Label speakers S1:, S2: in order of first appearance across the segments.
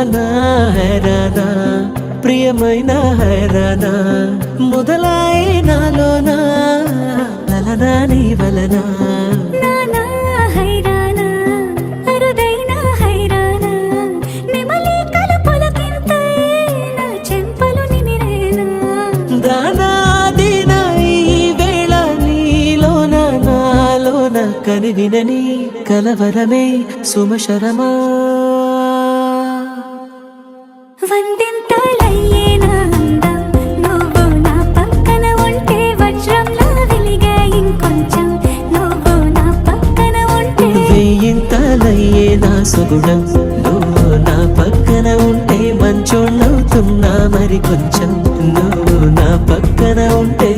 S1: నా హైరానా ప్రియమైన హైరానా మొదలాయి నాలోనా లలనా నీ వలనా కనివినని కలవరమే సుమశరమా
S2: వందింతలయ్యేనా అందం నువ్వు నా పక్కన ఉంటే వజ్రంలా వెలిగే ఇంకొంచెం నువ్వు నా పక్కన ఉంటే
S1: వేయింతలయ్యేనా సుగుణం నువ్వు నా పక్కన ఉంటే మంచోళ్ళవుతున్నా మరి కొంచెం నువ్వు నా పక్కన ఉంటే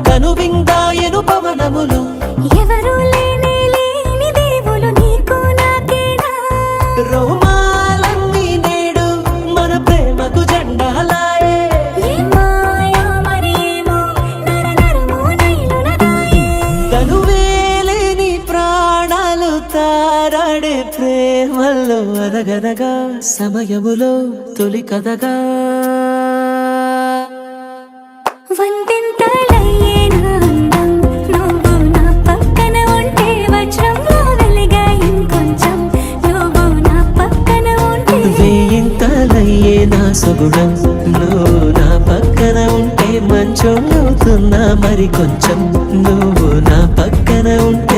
S1: కనువిందాయను పవనములు
S2: ఎవరు లేని దేవులు నీకు నాకేనా
S1: రోమాలన్నీ నేడు మన ప్రేమకు జెండాలాయే తనువేలేని ప్రాణాలు తారాడే ప్రేమల్లో అదగదగా సమయములో తొలి కదగా
S2: వందింతలయ్యేనా అందం నువ్వు నా పక్కన ఉంటే వజ్రంలా వెలిగే ఇంకొంచెం నువ్వు నా పక్కన ఉంటే
S1: వేయింతలయ్యేనా సుగుణం నువ్వు నా పక్కన ఉంటే మంచోళ్ళవుతున్నా మరి కొంచెం నువ్వు నా పక్కన ఉంటే